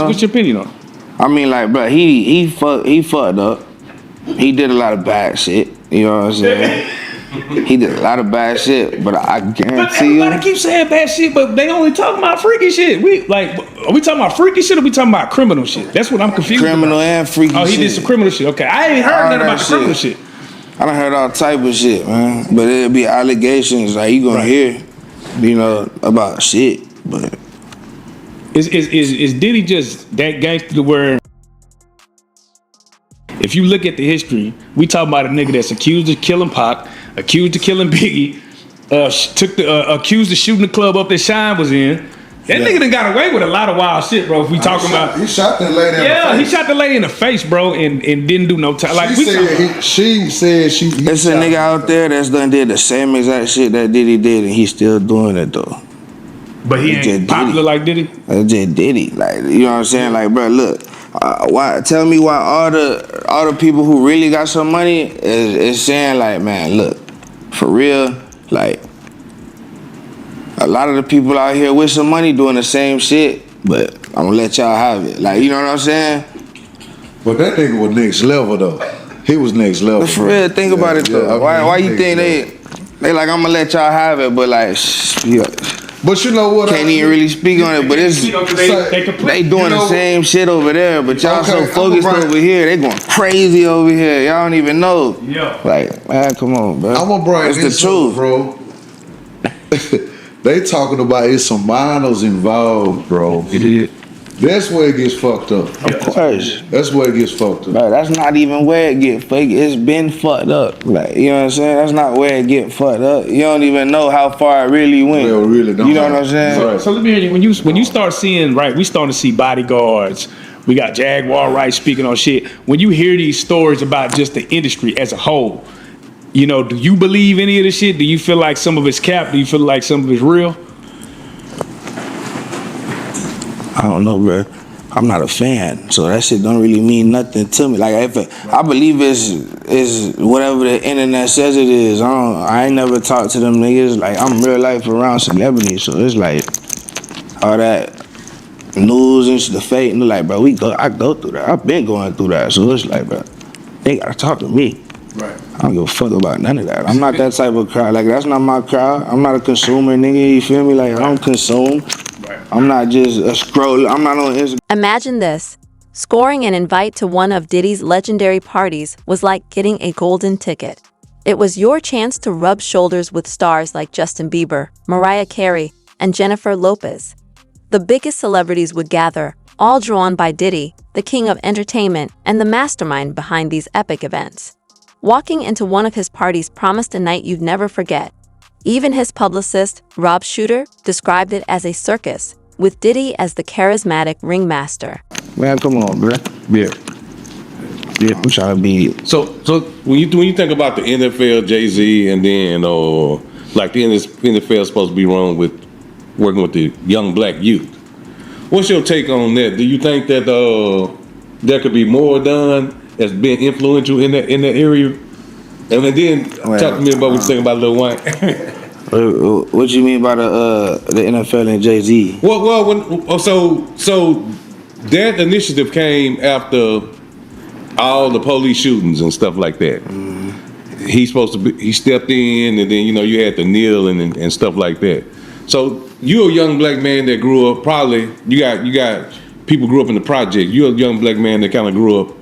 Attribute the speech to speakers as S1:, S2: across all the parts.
S1: What's your opinion on it?
S2: I mean, like, bro, he fucked up. He did a lot of bad shit. You know what I'm saying? He did a lot of bad shit, but I guarantee you.
S1: Everybody keeps saying bad shit, but they only talking about freaky shit. Are we talking about freaky shit or we talking about criminal shit? That's what I'm confused
S2: Criminal
S1: about.
S2: And freaky shit.
S1: Oh, he did some criminal shit. Okay, I ain't heard nothing about the criminal shit.
S2: I done heard all type of shit, man. But it'll be allegations like you gonna hear, you know, about shit. But
S1: is Diddy just that gangster to where? If you look at the history, we talking about a nigga that's accused of killing Pac, accused of killing Biggie, accused of shooting the club up that Shine was in. That nigga done got away with a lot of wild shit, bro. If we talking about,
S3: he shot that lady in the face.
S1: Yeah, he shot the lady in the face, bro, and didn't do no time. Like
S3: she said she.
S2: There's a nigga out there that's done did the same exact shit that Diddy did, and he's still doing it though.
S1: But he ain't popular like Diddy.
S2: That's just Diddy, like, you know what I'm saying? Like, bro, look, why? Tell me why all the people who really got some money is saying like, man, look, for real, like, a lot of the people out here with some money doing the same shit, but I'm gonna let y'all have it. Like, you know what I'm saying?
S3: But that nigga was next level though. He was next level.
S2: But for real, think about it though. Why you think they like, I'm gonna let y'all have it, but like, yeah.
S3: But you know what?
S2: Can't even really speak on it, but it's they doing the same shit over there, but y'all so focused over here, they going crazy over here. Y'all don't even know.
S1: Yeah.
S2: Like, man, come on, bro.
S3: I'm gonna bring
S2: it's the truth,
S3: bro. They talking about it's some minors involved, bro. That's where it gets fucked up.
S2: Of course.
S3: That's where it gets fucked up.
S2: Bro, that's not even where it get fucked. It's been fucked up. Like, you know what I'm saying? That's not where it get fucked up. You don't even know how far it really went.
S3: Yeah, really don't.
S2: You know what I'm saying?
S1: So let me hear you. When you start seeing, right, we starting to see bodyguards. We got Jaguar Wright speaking on shit. When you hear these stories about just the industry as a whole, you know, do you believe any of this shit? Do you feel like some of it's cap? Do you feel like some of it's real?
S2: I don't know, bro. I'm not a fan, so that shit don't really mean nothing to me. Like, I believe it's whatever the internet says it is. I ain't never talked to them niggas. Like, I'm real life around celebrities, so it's like all that news and shit, the fake. And like, bro, I go through that. I've been going through that, so it's like, bro, they gotta talk to me.
S3: Right.
S2: I don't give a fuck about none of that. I'm not that type of crowd. Like, that's not my crowd. I'm not a consumer, nigga. You feel me? Like, I don't consume. I'm not just a scroll. I'm not on Instagram.
S4: Imagine this. Scoring an invite to one of Diddy's legendary parties was like getting a golden ticket. It was your chance to rub shoulders with stars like Justin Bieber, Mariah Carey, and Jennifer Lopez. The biggest celebrities would gather, all drawn by Diddy, the king of entertainment and the mastermind behind these epic events. Walking into one of his parties promised a night you'd never forget. Even his publicist, Rob Shooter, described it as a circus, with Diddy as the charismatic ringmaster.
S2: Man, come on, bro. Yeah, I'm trying to be.
S5: So when you think about the NFL, Jay-Z, and then like the NFL is supposed to be wrong with working with the young black youth. What's your take on that? Do you think that there could be more done that's been influential in that area? And then talk to me about what you think about Lil Wayne.
S2: What you mean by the NFL and Jay-Z?
S5: Well, so that initiative came after all the police shootings and stuff like that. He stepped in, and then you had to kneel and stuff like that. So you're a young black man that grew up. Probably you got people grew up in the project. You're a young black man that kind of grew up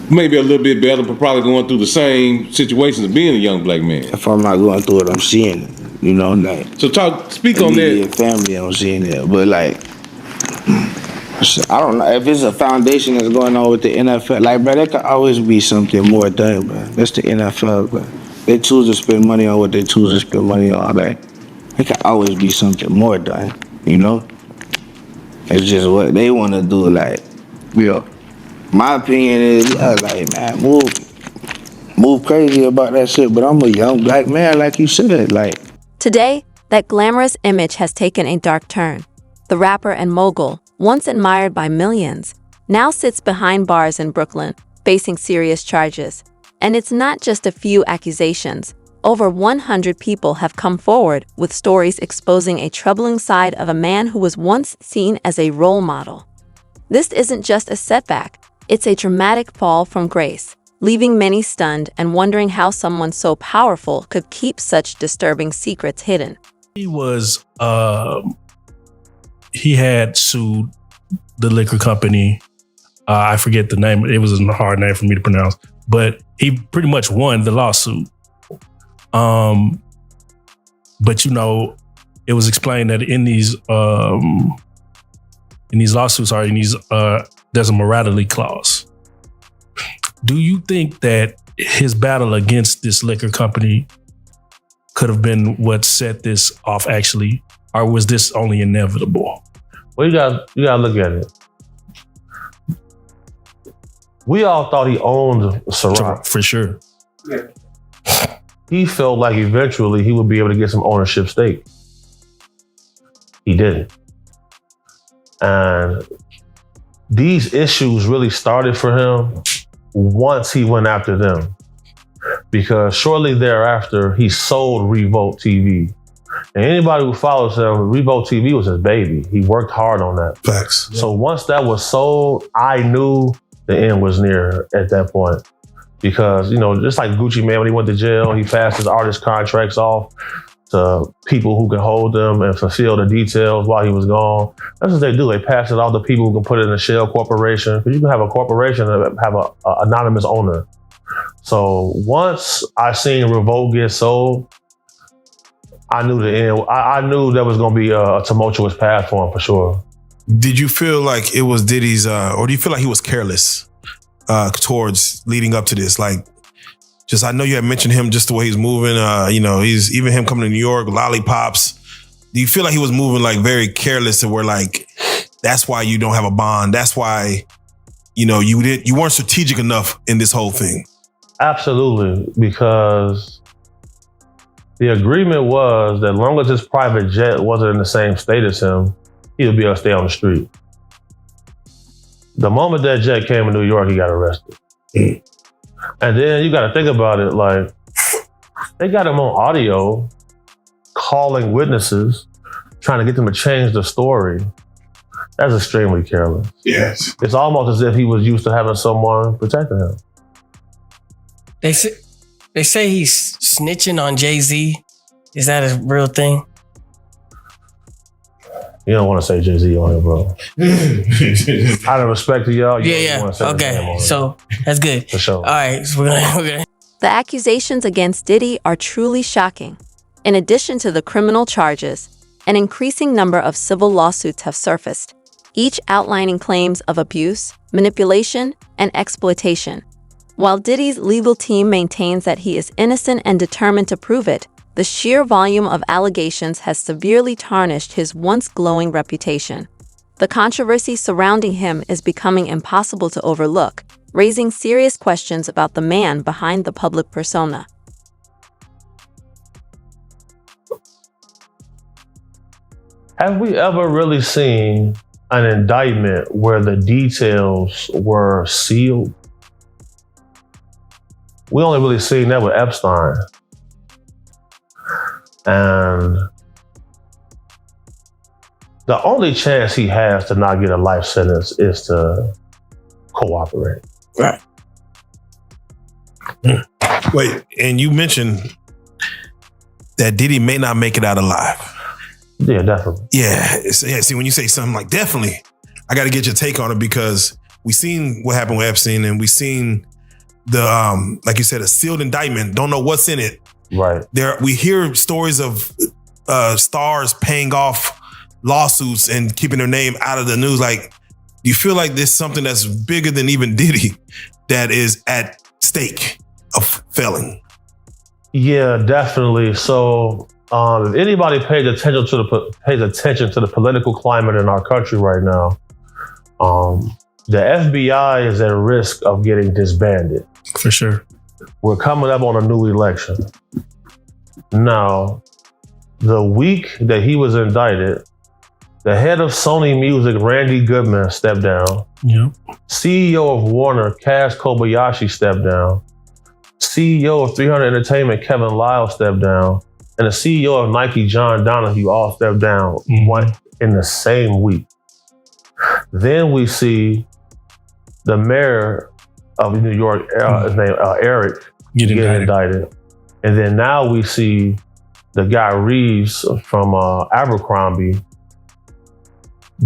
S5: maybe a little bit better, but probably going through the same situations of being a young black man.
S2: If I'm not going through it, I'm seeing it. You know, like.
S5: So speak on that.
S2: Family, I'm seeing it, but like, I don't know if it's a foundation that's going on with the NFL. Like, bro, there could always be something more done, bro. That's the NFL, bro. They choose to spend money on what they choose to spend money on. Like, there could always be something more done. You know, it's just what they want to do. Like, my opinion is, like, man, move crazy about that shit. But I'm a young black man, like you said, like.
S4: Today, that glamorous image has taken a dark turn. The rapper and mogul, once admired by millions, now sits behind bars in Brooklyn, facing serious charges. And it's not just a few accusations. Over 100 people have come forward with stories exposing a troubling side of a man who was once seen as a role model. This isn't just a setback, it's a dramatic fall from grace, leaving many stunned and wondering how someone so powerful could keep such disturbing secrets hidden.
S6: He was, he had sued the liquor company. I forget the name. It was a hard name for me to pronounce, but he pretty much won the lawsuit. But you know, it was explained that in these lawsuits or there's a morality clause. Do you think that his battle against this liquor company could have been what set this off actually, or was this only inevitable?
S7: Well, you gotta look at it. We all thought he owned Ciroc.
S6: For sure.
S7: He felt like eventually he would be able to get some ownership stake. He didn't. And these issues really started for him once he went after them. Because shortly thereafter, he sold Revolt TV. And anybody who follows him, Revolt TV was his baby. He worked hard on that.
S6: Facts.
S7: So once that was sold, I knew the end was near at that point. Because, you know, just like Gucci Mane, when he went to jail, he passed his artist contracts off to people who can hold them and fulfill the details while he was gone. That's what they do. They pass it off to people who can put it in a shell corporation. Because you can have a corporation that have an anonymous owner. So once I seen Revolt get sold, I knew the end. I knew there was going to be a tumultuous path for him for sure.
S8: Did you feel like it was Diddy's, or do you feel like he was careless towards leading up to this? Like, just, I know you had mentioned him, just the way he's moving. You know, he's even him coming to New York, lollipops. Do you feel like he was moving like very careless, and where like that's why you don't have a bond? That's why, you know, you weren't strategic enough in this whole thing.
S7: Absolutely, because the agreement was that as long as his private jet wasn't in the same state as him, he would be able to stay on the street. The moment that jet came to New York, he got arrested. And then you got to think about it, like, they got him on audio, calling witnesses, trying to get them to change the story. That's extremely careless.
S8: Yes.
S7: It's almost as if he was used to having someone protecting him.
S9: They say he's snitching on Jay-Z. Is that a real thing?
S7: You don't want to say Jay-Z on here, bro. Out of respect to y'all, you don't want to say his name on
S9: Okay,
S7: here.
S9: so that's good.
S7: For sure.
S9: All right, so we're gonna.
S4: The accusations against Diddy are truly shocking. In addition to the criminal charges, an increasing number of civil lawsuits have surfaced, each outlining claims of abuse, manipulation, and exploitation. While Diddy's legal team maintains that he is innocent and determined to prove it, the sheer volume of allegations has severely tarnished his once glowing reputation. The controversy surrounding him is becoming impossible to overlook, raising serious questions about the man behind the public persona.
S7: Have we ever really seen an indictment where the details were sealed? We only really seen that with Epstein. And the only chance he has to not get a life sentence is to cooperate.
S8: Right. Wait, and you mentioned that Diddy may not make it out alive.
S7: Yeah, definitely.
S8: Yeah, see, when you say something like definitely, I got to get your take on it, because we seen what happened with Epstein, and we seen the, like you said, a sealed indictment. Don't know what's in it.
S7: Right.
S8: We hear stories of stars paying off lawsuits and keeping their name out of the news. Like, do you feel like there's something that's bigger than even Diddy that is at stake of failing? Yeah,
S7: definitely. So if anybody pays attention to the political climate in our country right now, the FBI is at risk of getting disbanded.
S6: For sure.
S7: We're coming up on a new election. Now, the week that he was indicted, the head of Sony Music, Randy Goodman, stepped down.
S6: Yep.
S7: CEO of Warner, Kaz Kobayashi, stepped down. CEO of 300 Entertainment, Kevin Lyle, stepped down. And the CEO of Nike, John Donahue, all stepped down in the same week. Then we see the mayor of New York, his name Eric, get indicted. And then now we see the guy Reeves from Abercrombie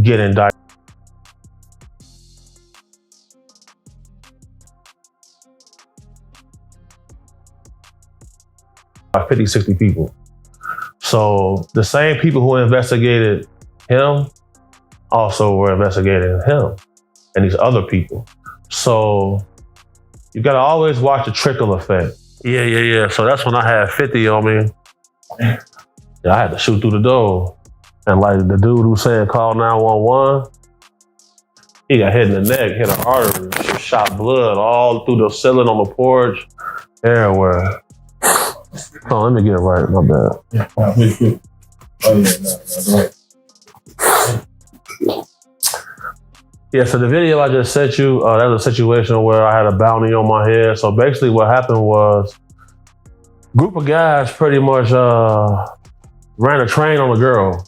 S7: get indicted. By 50, 60 people. So the same people who investigated him also were investigating him and these other people. So you gotta always watch the trickle effect. Yeah. So that's when I had 50 on me. Yeah, I had to shoot through the door. And like the dude who said call 911, he got hit in the neck, hit an artery, shot blood all through the ceiling on the porch, everywhere. Oh, let me get it right, my bad. Yeah, so the video I just sent you, that was a situation where I had a bounty on my head. So basically what happened was, a group of guys pretty much ran a train on a girl.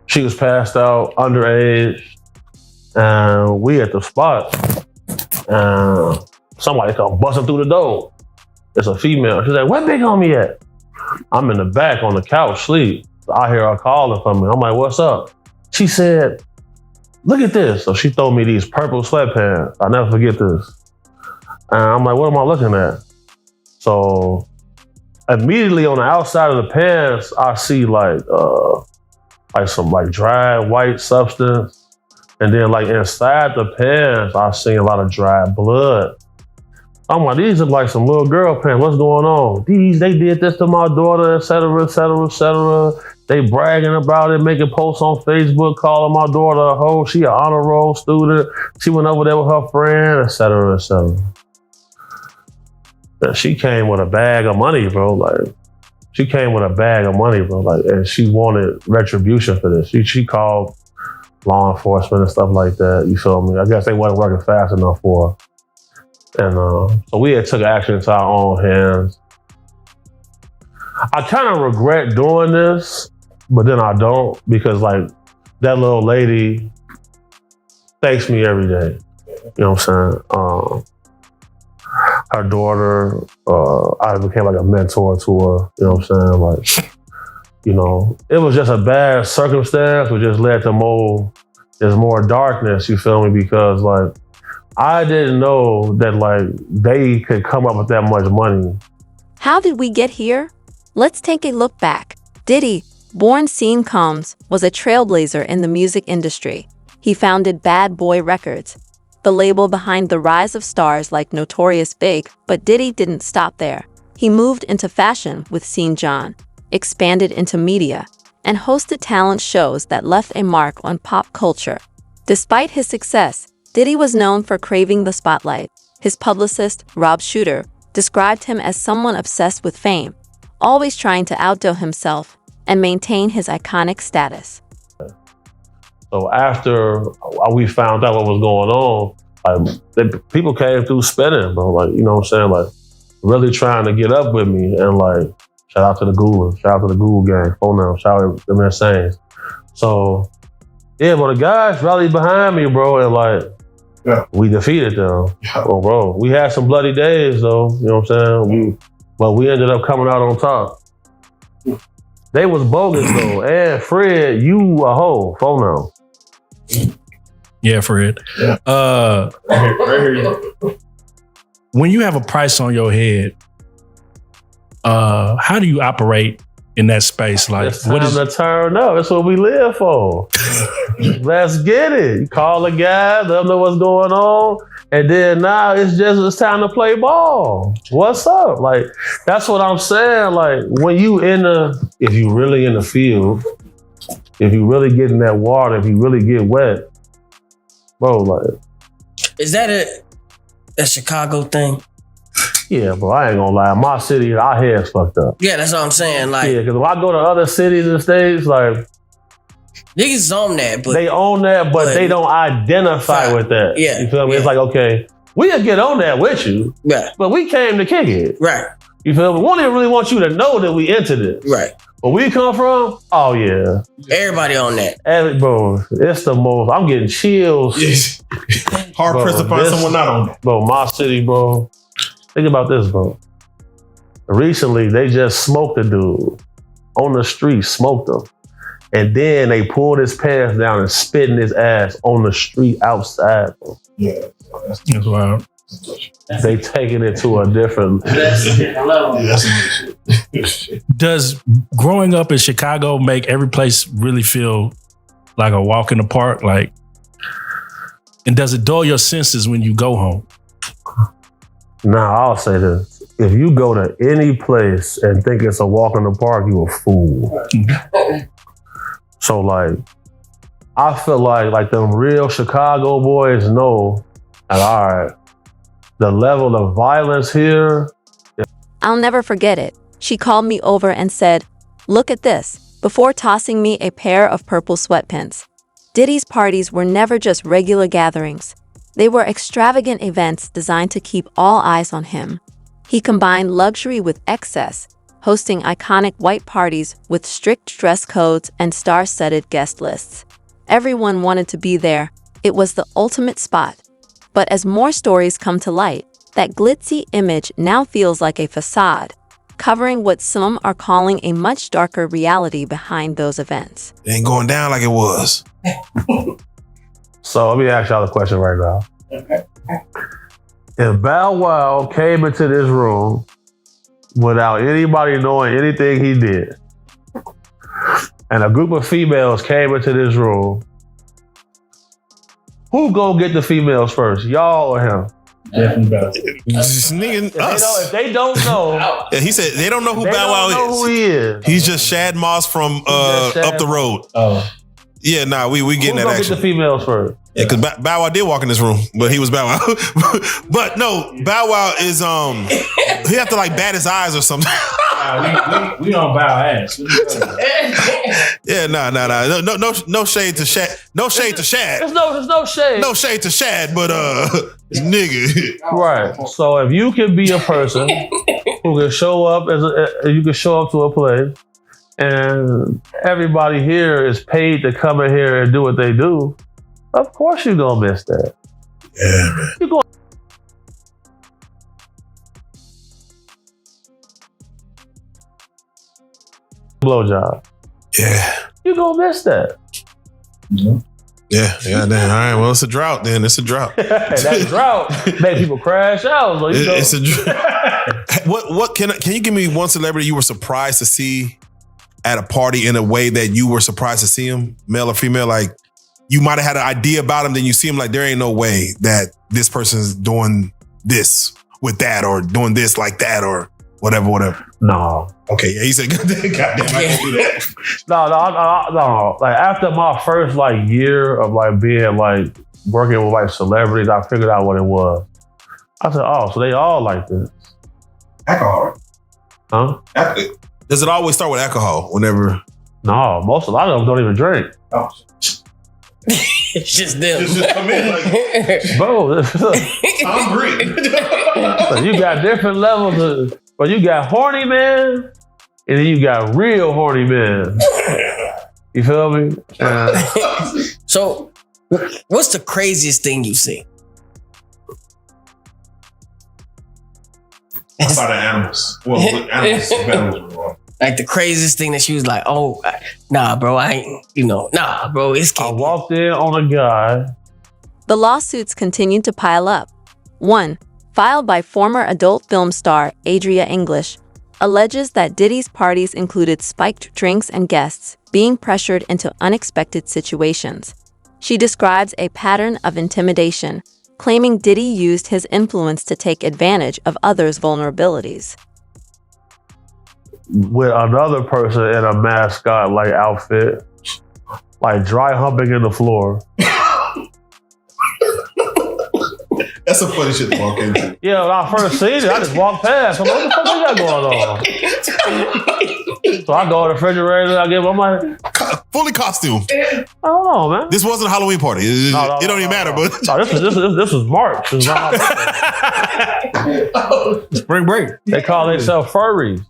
S7: She was passed out, underage, and we at the spot, and somebody come busting through the door. It's a female. She's like, where Big Homie at? I'm in the back on the couch, sleep. I hear her calling for me. I'm like, what's up? She said, look at this. So she threw me these purple sweatpants. I'll never forget this. And I'm like, what am I looking at? So immediately on the outside of the pants, I see like some like dry white substance. And then like inside the pants, I seen a lot of dry blood. I'm like, these are like some little girl pants. What's going on? They did this to my daughter, et cetera, et cetera, et cetera. They bragging about it, making posts on Facebook, calling my daughter a hoe. She an honor roll student. She went over there with her friend, et cetera, et cetera. And she came with a bag of money, bro. Like, she came with a bag of money, bro. Like, and she wanted retribution for this. She called law enforcement and stuff like that. You feel me? I guess they wasn't working fast enough for her. And so we had took action into our own hands. I kind of regret doing this, but then I don't, because like that little lady thanks me every day. You know what I'm saying? Her daughter, I became like a mentor to her. You know what I'm saying? Like, you know, it was just a bad circumstance, which just led to there's more darkness, you feel me? Because like, I didn't know that like they could come up with that much money.
S4: How did we get here? Let's take a look back. Diddy, born Sean Combs, was a trailblazer in the music industry. He founded Bad Boy Records, the label behind the rise of stars like Notorious Big, but Diddy didn't stop there. He moved into fashion with Sean John, expanded into media, and hosted talent shows that left a mark on pop culture. Despite his success, Diddy was known for craving the spotlight. His publicist, Rob Shooter, described him as someone obsessed with fame, always trying to outdo himself and maintain his iconic status.
S7: So after we found out what was going on, like people came through spinning, bro. Like, you know what I'm saying? Like, really trying to get up with me. And like, shout out to the Google, shout out to the Google gang. Oh no, shout out to them insane. So yeah, but the guys rallied behind me, bro, and like, we defeated them. Yeah. Oh, bro, we had some bloody days though. You know what I'm saying? But we ended up coming out on top. They was bogus though. And Fred, you a hoe. Phone now.
S6: Yeah, Fred. Yeah. When you have a price on your head, how do you operate in that space? Like,
S7: it's time to turn up. That's what we live for. Let's get it. You call a guy, let them know what's going on, and then now it's time to play ball. What's up? Like, that's what I'm saying. Like, when if you really in the field, if you really get in that water, if you really get wet, bro, like.
S9: Is that a Chicago thing?
S7: Yeah, bro, I ain't gonna lie. My city, our heads fucked up.
S9: Yeah, that's what I'm saying. Like,
S7: yeah, because if I go to other cities and states, like,
S9: niggas own that, but
S7: they own that, but they don't identify with that.
S9: Yeah,
S7: you feel me?
S9: Yeah.
S7: It's like, okay, we'll get on that with you,
S9: right?
S7: But we came to kick it,
S9: right?
S7: You feel me? We don't even really want you to know that we entered it,
S9: right?
S7: Where we come from? Oh yeah.
S9: Everybody on that.
S7: Bro, it's the most. I'm getting chills.
S8: Hard
S7: Bro,
S8: pressed to find someone not on that.
S7: Bro, my city, bro. Think about this, bro. Recently, they just smoked a dude on the street, smoked him. And then they pulled his pants down and spit in his ass on the street outside, bro.
S8: Yeah.
S6: That's wild.
S7: They taking it to a different level.
S6: Does growing up in Chicago make every place really feel like a walk in the park? Like, and does it dull your senses when you go home?
S7: Nah, I'll say this. If you go to any place and think it's a walk in the park, you a fool. So like, I feel like them real Chicago boys know that, all right, the level of violence here.
S4: I'll never forget it. She called me over and said, "Look at this," before tossing me a pair of purple sweatpants. Diddy's parties were never just regular gatherings. They were extravagant events designed to keep all eyes on him. He combined luxury with excess, hosting iconic white parties with strict dress codes and star-studded guest lists. Everyone wanted to be there. It was the ultimate spot. But as more stories come to light, that glitzy image now feels like a facade, covering what some are calling a much darker reality behind those events.
S8: It ain't going down like it was.
S7: So let me ask y'all a question right now.
S9: Okay.
S7: If Bow Wow came into this room without anybody knowing anything he did, and a group of females came into this room, who go get the females first, y'all or him?
S6: Definitely better.
S8: Nigga, us.
S7: If they don't know,
S8: Yeah, he said they don't know who
S7: they
S8: Bow Wow
S7: don't know
S8: is.
S7: who he is.
S8: He's just Shad Moss from up the road.
S6: Oh.
S8: Yeah, nah, we getting
S7: Who
S8: that
S7: go get the
S8: action.
S7: females first?
S8: Yeah, because Bow Wow did walk in this room, but he was Bow Wow. But no, Bow Wow is he have to like bat his eyes or something.
S6: We don't bow ass.
S8: Yeah, nah. No shade to Shad. No shade to Shad.
S7: There's no shade.
S8: No shade to Shad, but nigga.
S7: Right. So if you can be a person who can show up you can show up to a place, and everybody here is paid to come in here and do what they do, of course you're gonna miss that.
S8: Yeah, man.
S7: You're going blowjob.
S8: Yeah.
S7: You're gonna miss that.
S8: Yeah, then. All right, well, it's a drought then. It's a drought.
S7: And that drought make people crash out. So you know.
S8: It's a drought. What can you give me one celebrity you were surprised to see at a party in a way that you were surprised to see him, male or female? Like, you might have had an idea about him, then you see him like, there ain't no way that this person's doing this with that or doing this like that or whatever.
S7: No.
S8: Okay, yeah, he said, goddamn, I can't do that.
S7: No. Like after my first like year of like being like working with like celebrities, I figured out what it was. I said, oh, so they all like this.
S8: Alcohol.
S7: Huh?
S8: Does it always start with alcohol whenever?
S7: No, a lot of them don't even drink.
S8: Oh.
S9: It's just them.
S8: Just come in like,
S7: Bro,
S8: I'm green.
S7: so you got different levels but you got horny man, and then you got real horny man. You feel me?
S9: So, what's the craziest thing you've seen?
S8: How about the animals? Well, animals were wrong.
S9: Like the craziest thing that she was like, oh, nah, bro, I ain't, nah, bro, it's
S7: I walked in on a guy.
S4: The lawsuits continued to pile up. One, filed by former adult film star Adria English, alleges that Diddy's parties included spiked drinks and guests being pressured into unexpected situations. She describes a pattern of intimidation, claiming Diddy used his influence to take advantage of others' vulnerabilities.
S7: With another person in a mascot like outfit, like dry humping in the floor.
S8: That's some funny shit to walk into.
S7: Yeah, when I first seen it, I just walked past. I'm like, what the fuck they got going on? So I go to the refrigerator, I give them my
S8: fully costume.
S7: I don't know, man.
S8: This wasn't a Halloween party. It don't even matter, but
S7: this was March. This was
S6: Spring break.
S7: They call themselves furries.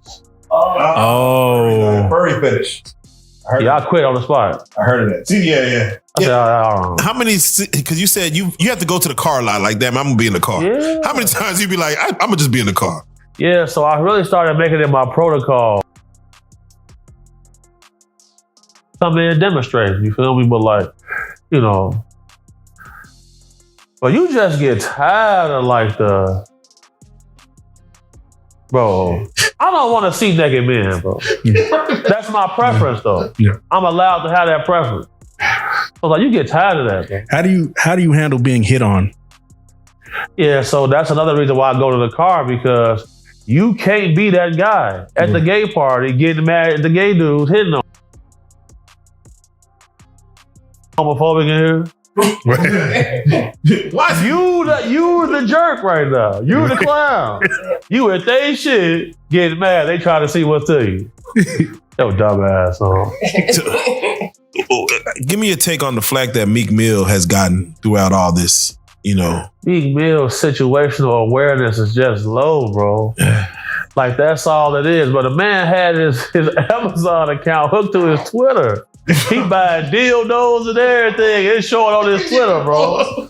S6: Oh.
S10: Furry fetish.
S7: I quit on the spot.
S10: I heard of that. See, yeah.
S7: I said, I don't know.
S8: How many? Because you said you have to go to the car a lot. Like, damn, I'm gonna be in the car.
S7: Yeah.
S8: How many times you be like, I'm gonna just be in the car?
S7: Yeah, so I really started making it my protocol. Come in and demonstrate, you feel me? But like, you know, but you just get tired of like bro, I don't want to see naked men, bro. That's my preference though.
S6: Yeah.
S7: I'm allowed to have that preference. So like, you get tired of that, bro.
S6: How do you handle being hit on?
S7: Yeah, so that's another reason why I go to the car, because you can't be that guy at the gay party getting mad at the gay dudes hitting on. Homophobic in here.
S8: What?
S7: You the jerk right now. You the clown. You at they shit getting mad. They try to see what's to you. Yo, dumbass.
S8: Give me a take on the flack that Meek Mill has gotten throughout all this. You know,
S7: Meek Mill's situational awareness is just low, bro. Like, that's all it is. But the man had his Amazon account hooked to his Twitter. He buying dildos and everything. It's showing on his Twitter, bro.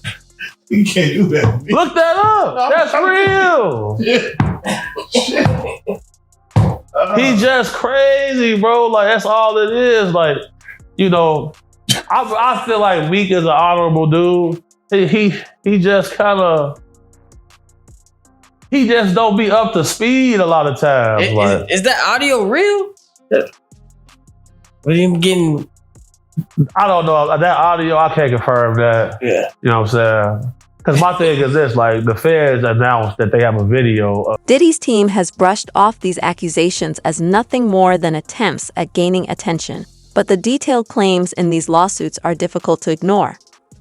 S10: You can't do that.
S7: Look that up. That's real. He just crazy, bro. Like, that's all it is. Like, you know, I feel like Meek is an honorable dude. He just kind of, he just don't be up to speed a lot of times.
S9: Is that audio real? What are you getting?
S7: I don't know. That audio, I can't confirm that.
S9: Yeah.
S7: You know what I'm saying? Because my thing is this, like, the feds announced that they have a video of
S4: Diddy's team has brushed off these accusations as nothing more than attempts at gaining attention, but the detailed claims in these lawsuits are difficult to ignore.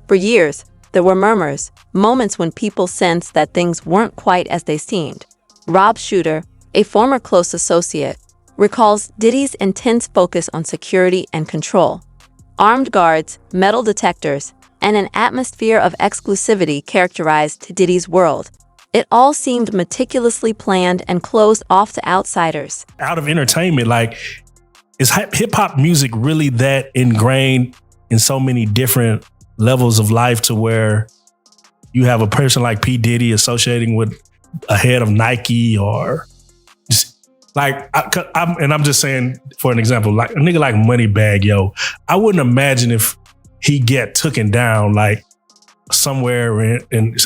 S4: For years, there were murmurs, moments when people sensed that things weren't quite as they seemed. Rob Shooter, a former close associate, recalls Diddy's intense focus on security and control. Armed guards, metal detectors, and an atmosphere of exclusivity characterized Diddy's world. It all seemed meticulously planned and closed off to outsiders.
S6: Out of entertainment, like, is hip-hop music really that ingrained in so many different levels of life to where you have a person like P. Diddy associating with a head of Nike, or just, like, I'm just saying, for an example, like a nigga like Moneybagg Yo, I wouldn't imagine if he get taken down like somewhere in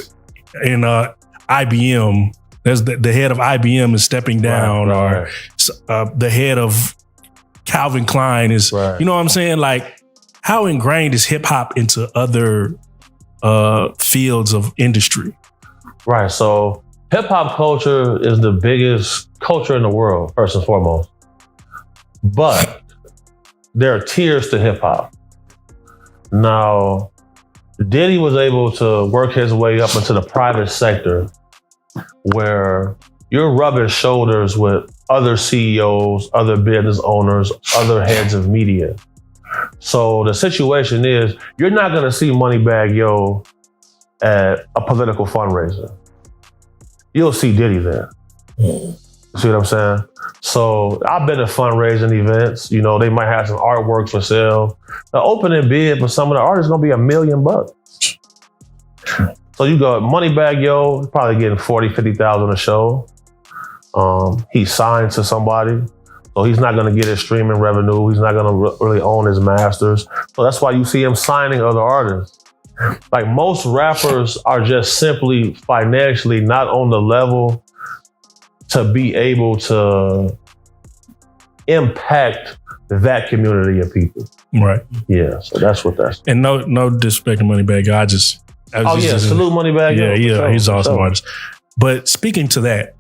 S6: IBM. There's the head of IBM is stepping down, or the head of Calvin Klein is, you know what I'm saying? Like, how ingrained is hip hop into other fields of industry?
S7: Right. So hip hop culture is the biggest culture in the world, first and foremost. But there are tiers to hip hop. Now, Diddy was able to work his way up into the private sector where you're rubbing shoulders with other CEOs, other business owners, other heads of media. So the situation is, you're not going to see Moneybagg Yo at a political fundraiser. You'll see Diddy there. See what I'm saying? So I've been to fundraising events. You know, they might have some artwork for sale. The opening bid for some of the artists is going to be $1 million. So you go, Moneybagg Yo, probably getting 40, 50,000 a show. He's signed to somebody. So he's not going to get his streaming revenue. He's not going to really own his masters. So that's why you see him signing other artists. Like, most rappers are just simply financially not on the level to be able to impact that community of people.
S6: Right.
S7: Yeah. So that's what that's.
S6: And no disrespect to Moneybagg Yo.
S7: Salute Moneybagg Yo.
S6: Yeah, he's an awesome artist. But speaking to that,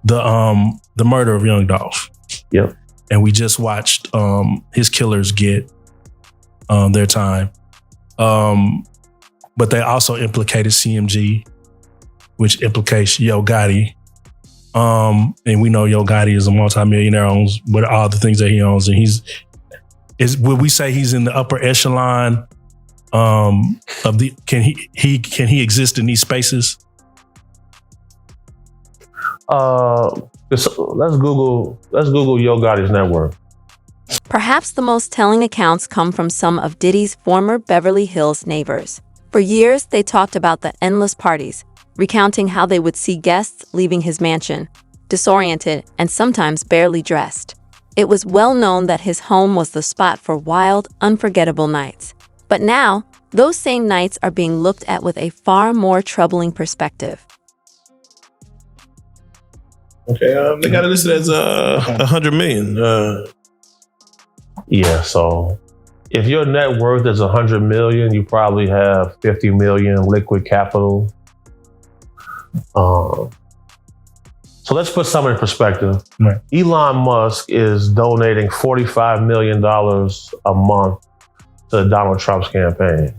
S6: the murder of Young Dolph.
S7: Yep.
S6: And we just watched his killers get their time. But they also implicated CMG, which implicates Yo Gotti. And we know Yo Gotti is a multimillionaire, owns with all the things that he owns, and would we say he's in the upper echelon of the? Can he exist in these spaces?
S7: Let's Google Yo Gotti's net worth.
S4: Perhaps the most telling accounts come from some of Diddy's former Beverly Hills neighbors. For years, they talked about the endless parties, recounting how they would see guests leaving his mansion, disoriented and sometimes barely dressed. It was well known that his home was the spot for wild, unforgettable nights. But now, those same nights are being looked at with a far more troubling perspective.
S8: Okay, they got it listed as 100 million.
S7: Yeah, so if your net worth is 100 million, you probably have 50 million liquid capital. So let's put some in perspective.
S6: Right.
S7: Elon Musk is donating $45 million a month to Donald Trump's campaign.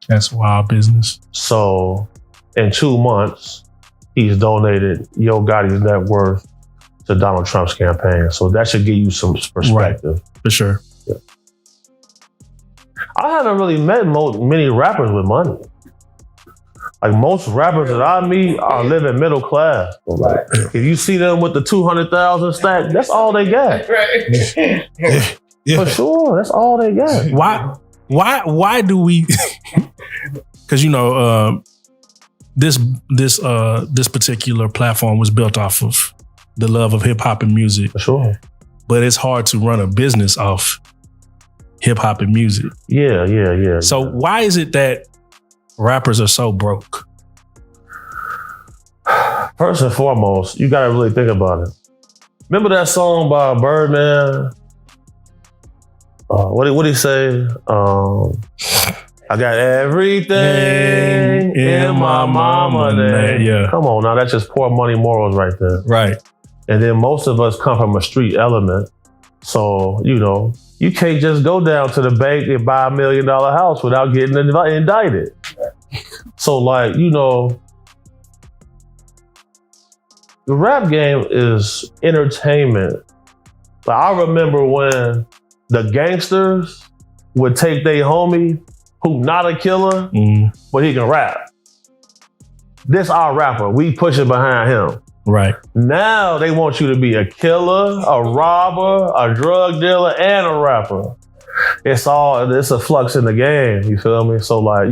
S6: That's wild business.
S7: So in 2 months, he's donated Yo Gotti's net worth to Donald Trump's campaign. So that should give you some perspective.
S6: Right. For sure.
S7: Yeah. I haven't really met many rappers with money. Like most rappers that I meet are living middle class. So like, if you see them with the 200,000 stack, that's all they got.
S8: Yeah.
S7: For sure, that's all they got.
S6: Why do we? Because this particular platform was built off of the love of hip hop and music.
S7: For sure.
S6: But it's hard to run a business off hip hop and music.
S7: Yeah.
S6: So why is it that rappers are so broke?
S7: First and foremost, you gotta really think about it. Remember that song by Birdman? What did he say? I got everything in my mama name.
S6: Yeah.
S7: Come on now, that's just poor money morals right there.
S6: Right.
S7: And then most of us come from a street element. So, you can't just go down to the bank and buy $1 million house without getting indicted. So the rap game is entertainment. Like, I remember when the gangsters would take their homie who not a killer, but he can rap. This our rapper. We pushing behind him.
S6: Right.
S7: Now they want you to be a killer, a robber, a drug dealer, and a rapper. It's a flux in the game. You feel me? So like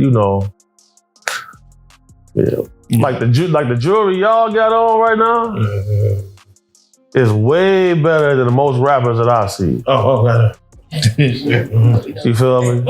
S7: the jewelry y'all got on right now is way better than most rappers that I see. You feel me?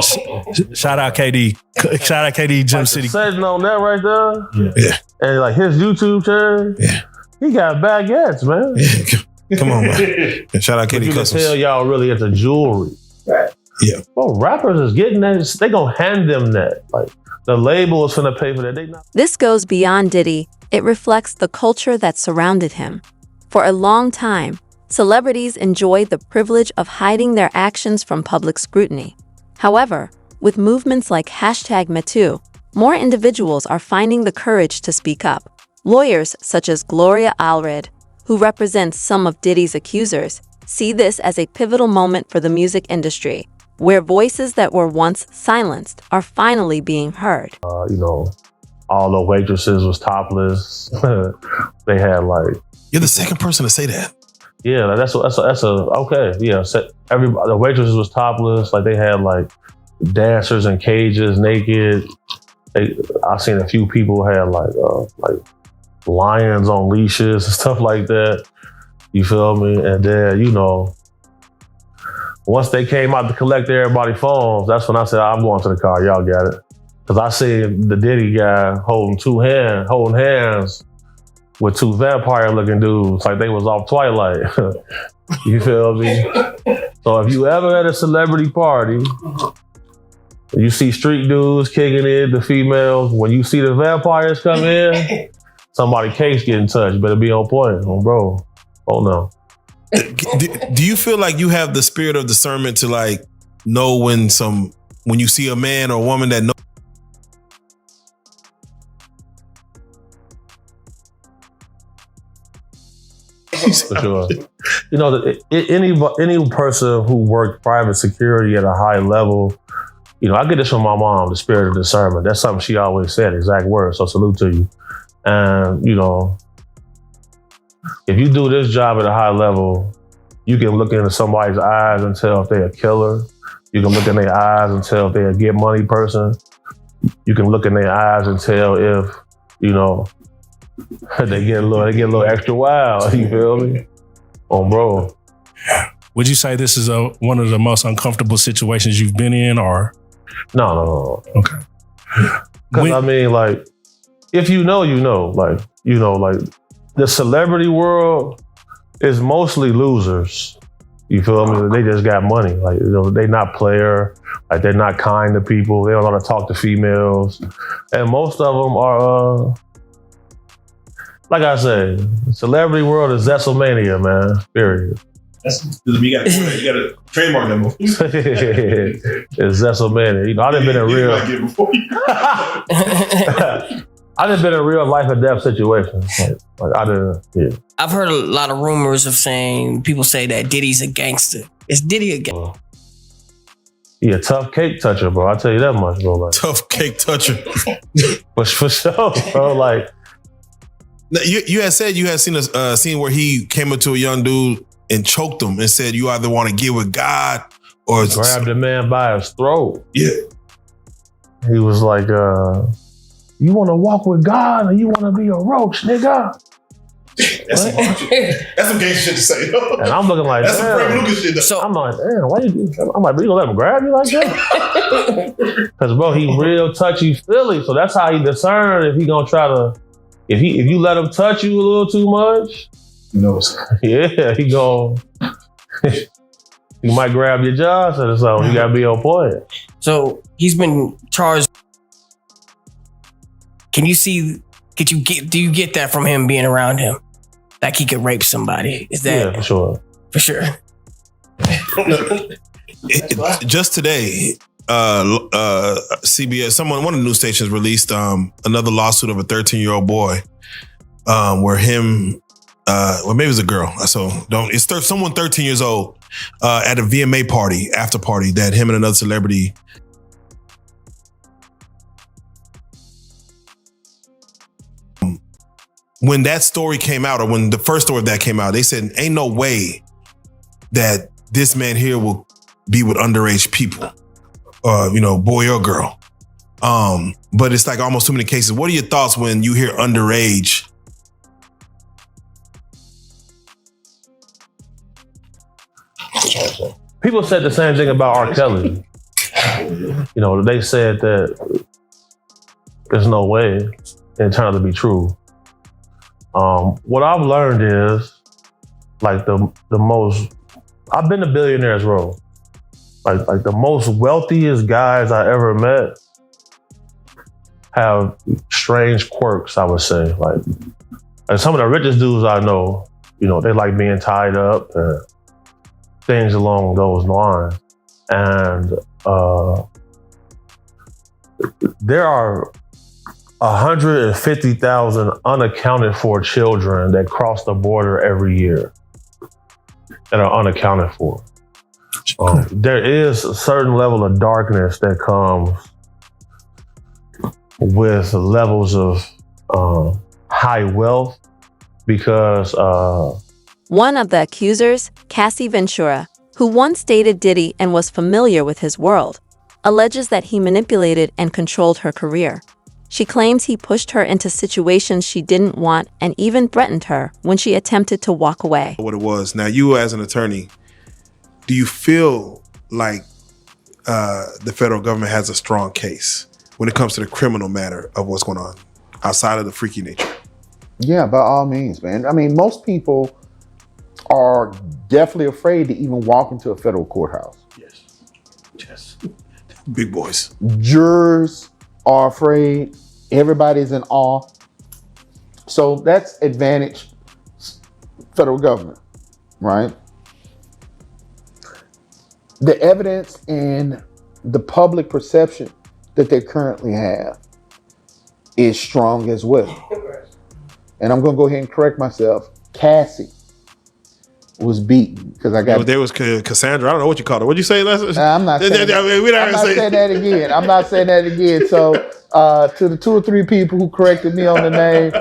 S6: Shout out KD. Shout out KD Gym City.
S7: Setting on that right there.
S8: Yeah.
S7: And like his YouTube channel.
S8: Yeah.
S7: He got baguettes, man.
S8: Yeah. Come on, man. Shout out KD
S7: You can
S8: Customs.
S7: tell y'all really into jewelry.
S9: Right.
S8: Yeah.
S7: Well, rappers is getting that. They gonna hand them that. Like the label is finna pay for that. They not.
S4: This goes beyond Diddy. It reflects the culture that surrounded him. For a long time, celebrities enjoyed the privilege of hiding their actions from public scrutiny. However, with movements like #MeToo, more individuals are finding the courage to speak up. Lawyers such as Gloria Allred, who represents some of Diddy's accusers, see this as a pivotal moment for the music industry, where voices that were once silenced are finally being heard.
S7: All the waitresses was topless. They had
S8: You're the second person to say that.
S7: yeah, that's okay. Yeah, the waitresses was topless. Like they had dancers in cages, naked. I seen a few people had like lions on leashes and stuff like that. You feel me? And then, once they came out to collect everybody's phones, that's when I said, I'm going to the car. Y'all got it. Because I seen the Diddy guy holding hands with two vampire-looking dudes, like they was off Twilight. You feel me? So if you ever at a celebrity party, you see street dudes kicking it, the females, when you see the vampires come in, somebody case getting touched. Better be on point, bro. Oh no.
S8: Do you feel like you have the spirit of discernment to know when you see a man or woman that knows?
S7: For sure. Any person who worked private security at a high level, I get this from my mom, the spirit of discernment. That's something she always said, exact words. So salute to you. And, if you do this job at a high level, you can look into somebody's eyes and tell if they're a killer. You can look in their eyes and tell if they're a get money person. You can look in their eyes and tell if, you know, they get a little extra wild. You feel me? Oh, bro.
S6: Would you say this is one of the most uncomfortable situations you've been in, or?
S7: No.
S6: Okay.
S7: Because I mean, like, if you know, you know. Like, the celebrity world is mostly losers. You feel me? They just got money. Like, you know, they not player. Like, they're not kind to people. They don't know how to talk to females. And most of them are, like I said, celebrity world is Zesselmania, man. Period.
S10: You gotta trademark them.
S7: It's Zesselmania. You know, I done been in real. I done been in real life and death situations. Like I didn't. Yeah.
S9: I've heard a lot of rumors of people say that Diddy's a gangster. Is Diddy a gangster?
S7: He a tough cake toucher, bro. I'll tell you that much, bro. Like,
S8: Tough cake toucher.
S7: for sure, bro. Like,
S8: you had said you had seen a scene where he came up to a young dude and choked him and said, "You either want to get with God or
S7: grabbed the man by his throat."
S8: Yeah.
S7: He was like, "You want to walk with God or you want to be a roach, nigga?"
S10: That's some gangster shit to say, though.
S7: And I'm looking like,
S10: that's some Frank
S7: damn.
S10: Lucas shit. Though.
S7: So I'm like, damn, why you? I'm like, but you gonna let him grab you like that? Because bro, he real touchy feely, so that's how he discern if he gonna try to. If you let him touch you a little too much,
S10: he knows.
S7: Yeah, he gon' he might grab your jaw, so you gotta be on point.
S9: So he's been charged. Do you get that from him being around him? Like he could rape somebody? Is that?
S7: Yeah, for sure.
S9: For sure.
S8: Just today, CBS, one of the news stations released another lawsuit of a 13-year-old boy, where him, well, maybe it was a girl. So it's someone 13 years old at a VMA party, after party, that him and another celebrity. When that story came out, or when the first story of that came out, they said, ain't no way that this man here will be with underage people, boy or girl. But it's like almost too many cases. What are your thoughts when you hear underage?
S7: People said the same thing about R. Kelly. You know, they said that there's no way, and it turned out to be true. What I've learned is, like the most, I've been to Billionaires Row. Like the most wealthiest guys I ever met have strange quirks, I would say. Like some of the richest dudes I know, you know, they like being tied up and things along those lines. And there are 150,000 unaccounted for children that cross the border every year that are unaccounted for. There is a certain level of darkness that comes with levels of high wealth because...
S4: One of the accusers, Cassie Ventura, who once dated Diddy and was familiar with his world, alleges that he manipulated and controlled her career. She claims he pushed her into situations she didn't want and even threatened her when she attempted to walk away.
S8: What it was. Now, you as an attorney, do you feel like the federal government has a strong case when it comes to the criminal matter of what's going on outside of the freaky nature?
S11: Yeah, by all means, man. I mean, most people are definitely afraid to even walk into a federal courthouse.
S8: Yes. Big boys.
S11: Jurors are afraid. Everybody's in awe. So that's advantage federal government, right? The evidence and the public perception that they currently have is strong as well. And I'm going to go ahead and correct myself. Cassie was beaten because I got.
S8: There was Cassandra. I don't know what you called her. What'd you say?
S11: I'm not saying that again. I'm not saying that again. So to the 2 or 3 people who corrected me on the name,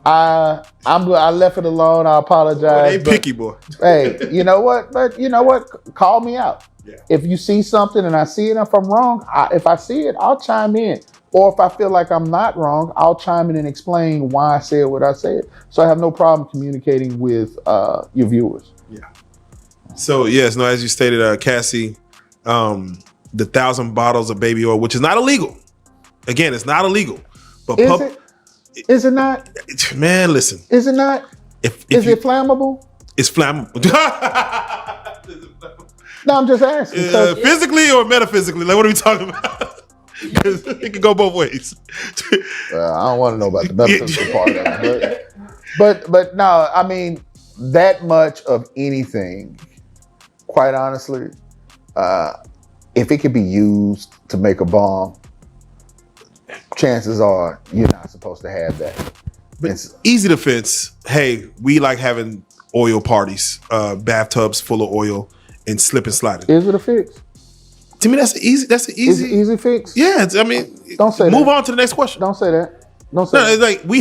S11: I left it alone. I apologize.
S8: They
S11: but,
S8: picky, boy.
S11: hey, you know what? But you know what? Call me out.
S8: Yeah.
S11: If you see something and I see it, if I'm wrong, if I see it, I'll chime in. Or if I feel like I'm not wrong, I'll chime in and explain why I said what I said. So I have no problem communicating with your viewers.
S8: Yeah. So yes, no, as you stated, Cassie, the 1,000 bottles of baby oil, which is not illegal. Again, it's not illegal. But
S11: Is it? Is it not?
S8: Man, listen.
S11: Is it not?
S8: If
S11: Is it flammable?
S8: It's flammable.
S11: No, I'm just asking.
S8: Physically or metaphysically? Like, what are we talking about? Because it can go both ways.
S11: I don't want to know about the metaphysical part of it. But no, I mean, that much of anything, quite honestly, if it could be used to make a bomb, chances are you're not supposed to have that.
S8: But easy defense. Hey, we like having oil parties, bathtubs full of oil, and slip and sliding.
S11: Is it a fix?
S8: To me, that's an easy.
S11: Is it easy fix?
S8: Yeah, I mean,
S11: don't say
S8: move
S11: that.
S8: on to the next question.
S11: Don't say that. Don't say
S8: No,
S11: that.
S8: it's like we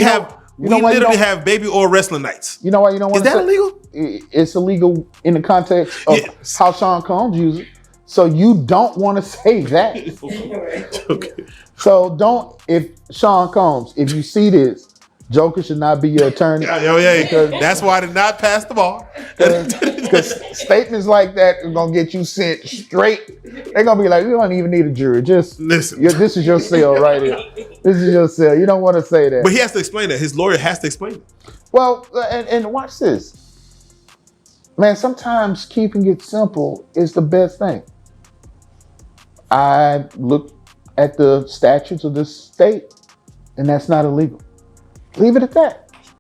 S8: literally have baby oil wrestling nights.
S11: You know why you don't want
S8: Is
S11: to
S8: that illegal?
S11: It's illegal in the context of how Sean Combs uses it. So you don't want to say that.
S8: Okay.
S11: So don't, if Sean Combs, if you see this, Joker should not be your attorney.
S8: That's why I did not pass the bar.
S11: Because statements like that are gonna get you sent straight. They're gonna be like, you don't even need a jury. Just
S8: listen.
S11: This is your cell right here. This is your cell. You don't want to say that.
S8: But he has to explain that. His lawyer has to explain it.
S11: Well, and watch this. Man, sometimes keeping it simple is the best thing. I look at the statutes of this state, and that's not illegal. Leave it at that.